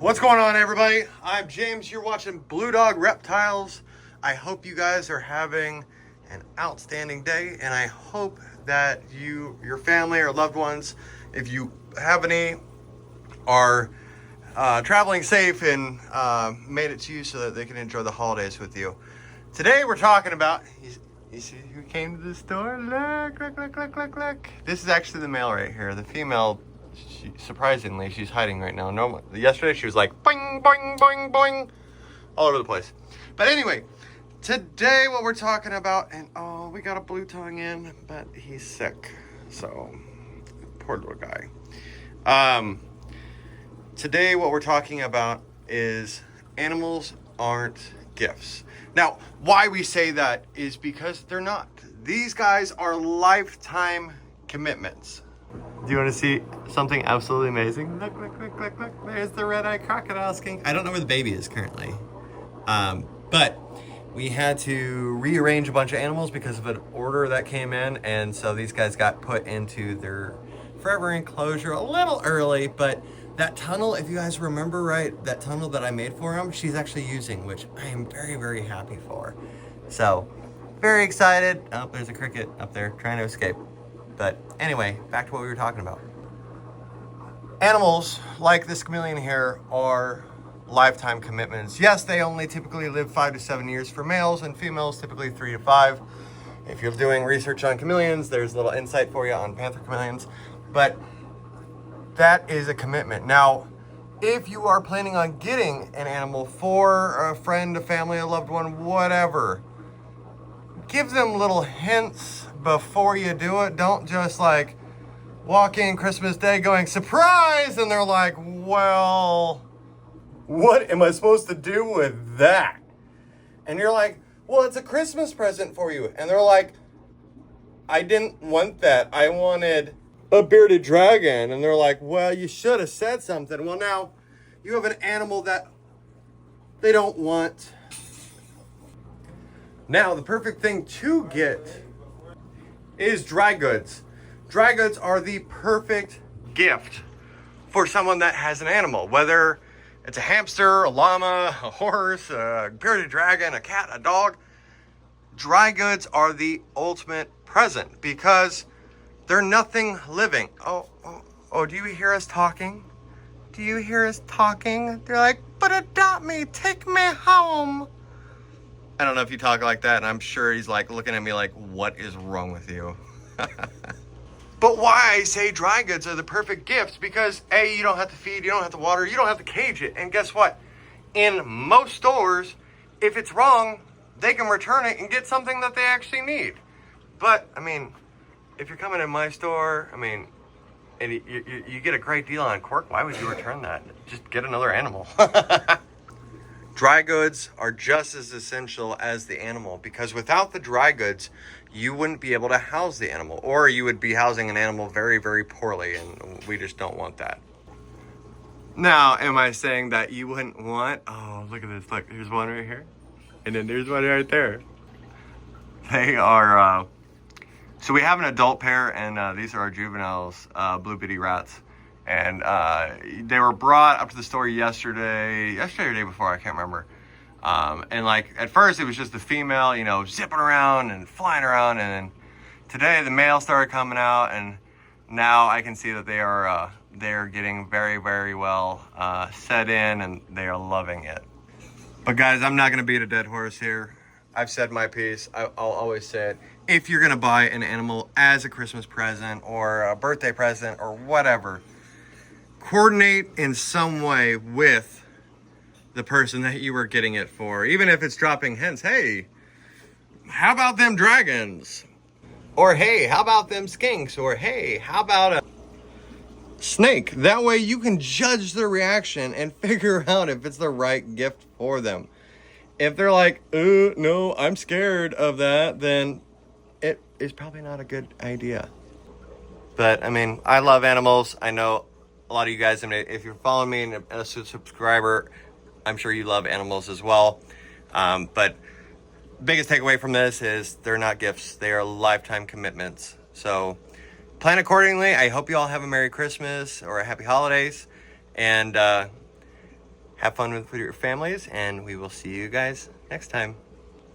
What's going on, everybody? I'm James. You're watching Blue Dog Reptiles. I hope you guys are having an outstanding day, and I hope that your family or loved ones, if you have any, are traveling safe and made it to you so that they can enjoy the holidays with you. Today we're talking about, you see who came to the store? Look. This is actually the male right here. The female, surprisingly, she's hiding right now. No, yesterday she was like boing, boing, boing, boing, all over the place. But anyway, today what we're talking about, and we got a blue tongue in, but he's sick. So, poor little guy. Today what we're talking about is animals aren't gifts. Now, why we say that is because they're not. These guys are lifetime commitments. Do you want to see something absolutely amazing? Look. There's the red-eyed crocodile skink. I don't know where the baby is currently. But we had to rearrange a bunch of animals because of an order that came in. And so these guys got put into their forever enclosure a little early. But that tunnel, if you guys remember right, that tunnel that I made for them, she's actually using, which I am very, very happy for. So, very excited. Oh, there's a cricket up there trying to escape. But anyway, back to what we were talking about. Animals like this chameleon here are lifetime commitments. Yes, they only typically live 5 to 7 years for males, and females typically 3 to 5. If you're doing research on chameleons, there's a little insight for you on panther chameleons. But that is a commitment. Now, if you are planning on getting an animal for a friend, a family, a loved one, whatever, give them little hints before you do it. Don't just like walk in Christmas Day going, surprise! And they're like, well, what am I supposed to do with that? And you're like, well, it's a Christmas present for you. And they're like, I didn't want that. I wanted a bearded dragon. And they're like, well, you should have said something. Well, now you have an animal that they don't want. Now, the perfect thing to get is dry goods. Dry goods are the perfect gift for someone that has an animal, whether it's a hamster, a llama, a horse, a bearded dragon, a cat, a dog. Dry goods are the ultimate present because they're nothing living. Oh, do you hear us talking? Do you hear us talking? They're like, but adopt me, take me home. I don't know if you talk like that, and I'm sure he's like looking at me like, what is wrong with you? But why I say dry goods are the perfect gifts, because A, you don't have to feed, you don't have to water, you don't have to cage it. And guess what? In most stores, if it's wrong, they can return it and get something that they actually need. But, I mean, if you're coming in my store, I mean, and you get a great deal on cork, why would you return that? Just get another animal. Dry goods are just as essential as the animal, because without the dry goods, you wouldn't be able to house the animal, or you would be housing an animal very, very poorly, and we just don't want that. Now, am I saying that you wouldn't want, oh, look at this, look, here's one right here, and then there's one right there. They are, so we have an adult pair, and these are our juveniles, blue bitty rats. And they were brought up to the store yesterday or the day before, I can't remember. And like at first it was just the female, zipping around and flying around. And then today the male started coming out, and now I can see that they're getting very, very well set in, and they are loving it. But guys, I'm not going to beat a dead horse here. I've said my piece. I'll always say it. If you're going to buy an animal as a Christmas present or a birthday present or whatever, coordinate in some way with the person that you were getting it for. Even if it's dropping hints, hey, how about them dragons? Or hey, how about them skinks? Or hey, how about a snake? That way you can judge their reaction and figure out if it's the right gift for them. If they're like, no, I'm scared of that, then it is probably not a good idea. But I mean, I love animals. I know a lot of you guys, I mean, if you're following me and a subscriber, I'm sure you love animals as well. But biggest takeaway from this is they're not gifts. They are lifetime commitments. So plan accordingly. I hope you all have a Merry Christmas or a Happy Holidays. And Have fun with your families, and we will see you guys next time.